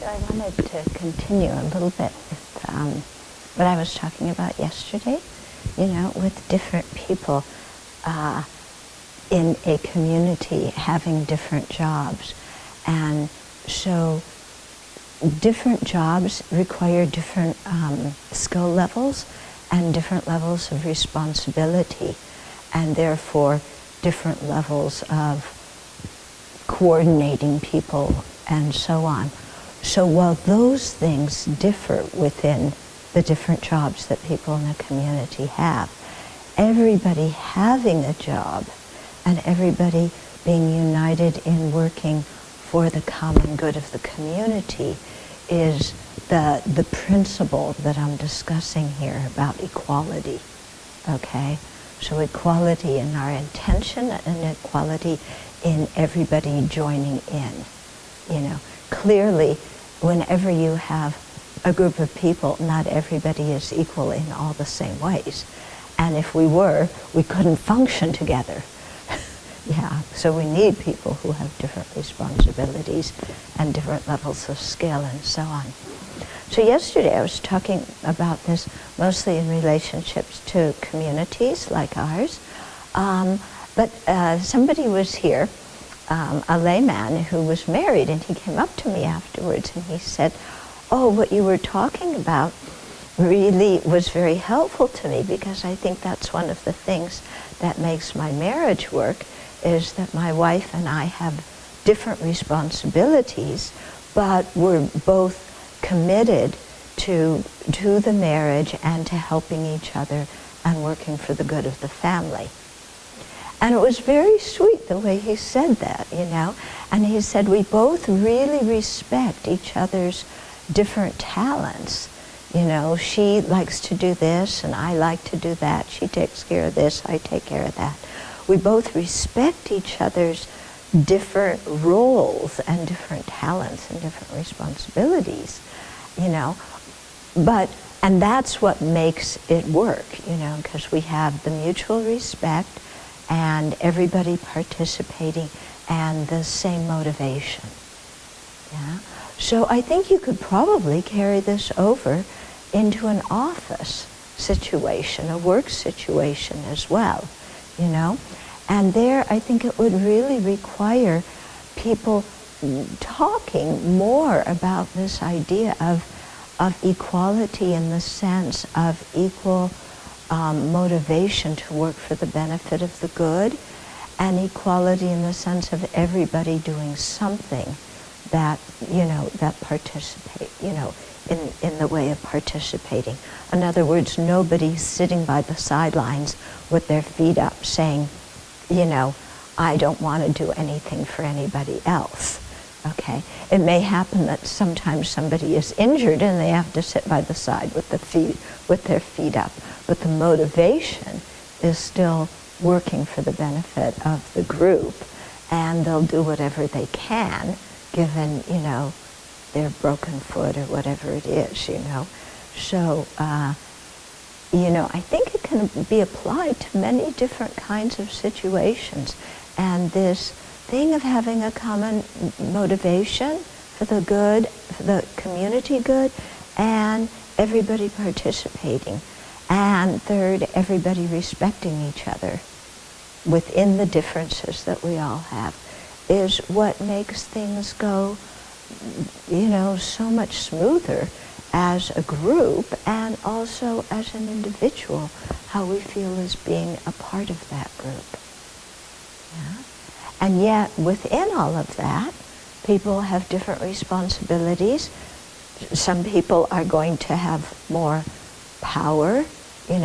I wanted to continue a little bit with what I was talking about yesterday, with different people in a community having different jobs. And so different jobs require different skill levels and different levels of responsibility, and therefore different levels of coordinating people and so on. So while those things differ within the different jobs that people in a community have, everybody having a job and everybody being united in working for the common good of the community is the principle that I'm discussing here about equality, okay? So equality in our intention and equality in everybody joining in, Clearly, whenever you have a group of people, not everybody is equal in all the same ways. And if we were, we couldn't function together. Yeah, so we need people who have different responsibilities and different levels of skill and so on. So yesterday I was talking about this mostly in relationships to communities like ours. But somebody was here, a layman who was married, and he came up to me afterwards and he said, "Oh, what you were talking about really was very helpful to me, because I think that's one of the things that makes my marriage work, is that my wife and I have different responsibilities, but we're both committed to the marriage and to helping each other and working for the good of the family." And it was very sweet the way he said that, And he said, we both really respect each other's different talents. She likes to do this and I like to do that. She takes care of this, I take care of that. We both respect each other's different roles and different talents and different responsibilities, and that's what makes it work, because we have the mutual respect and everybody participating and the same motivation. Yeah? So I think you could probably carry this over into an office situation, a work situation as well, And there I think it would really require people talking more about this idea of equality in the sense of equal motivation to work for the benefit of the good, and equality in the sense of everybody doing something that, that participate, in the way of participating. In other words, nobody sitting by the sidelines with their feet up saying, I don't want to do anything for anybody else. Okay, it may happen that sometimes somebody is injured and they have to sit by the side with their feet up, but the motivation is still working for the benefit of the group, and they'll do whatever they can, given their broken foot or whatever it is, So, I think it can be applied to many different kinds of situations, and this thing of having a common motivation for the good, for the community good, and everybody participating. And third, everybody respecting each other within the differences that we all have, is what makes things go, so much smoother as a group and also as an individual, how we feel as being a part of that group. Yeah? And yet, within all of that, people have different responsibilities. Some people are going to have more power, in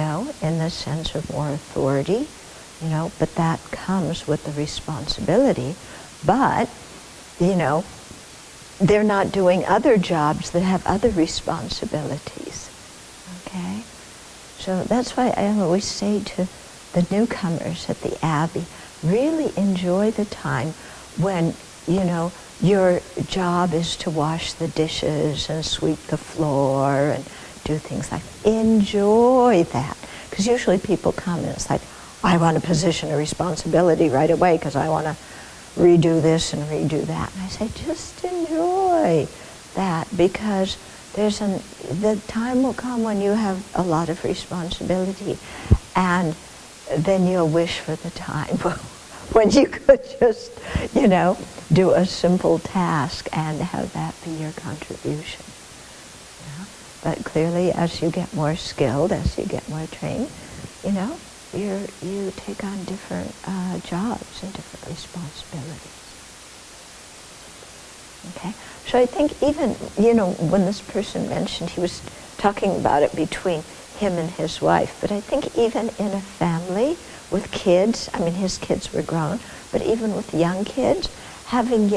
the sense of more authority, but that comes with the responsibility. But, they're not doing other jobs that have other responsibilities, okay? So that's why I always say to the newcomers at the Abbey, really enjoy the time when, your job is to wash the dishes and sweep the floor and do things like that. Enjoy that. Because usually people come and it's like, I want a position of responsibility right away because I want to redo this and redo that. And I say, just enjoy that, because the time will come when you have a lot of responsibility, and then you'll wish for the time when you could just, do a simple task and have that be your contribution. But clearly, as you get more skilled, as you get more trained, you take on different jobs and different responsibilities. Okay? So I think even, when this person mentioned, he was talking about it between him and his wife, but I think even in a family with kids, his kids were grown, but even with young kids, having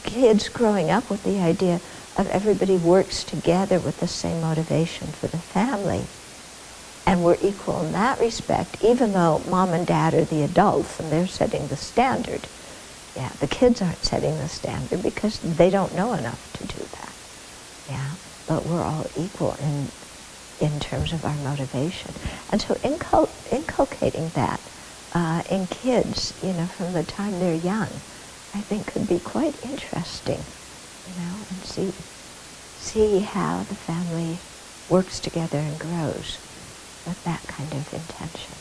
kids growing up with the idea of everybody works together with the same motivation for the family, and we're equal in that respect, even though mom and dad are the adults and they're setting the standard. Yeah, the kids aren't setting the standard because they don't know enough to do that. Yeah, but we're all equal in terms of our motivation. And so inculcating that in kids, from the time they're young, I think could be quite interesting, and see how the family works together and grows with that kind of intention.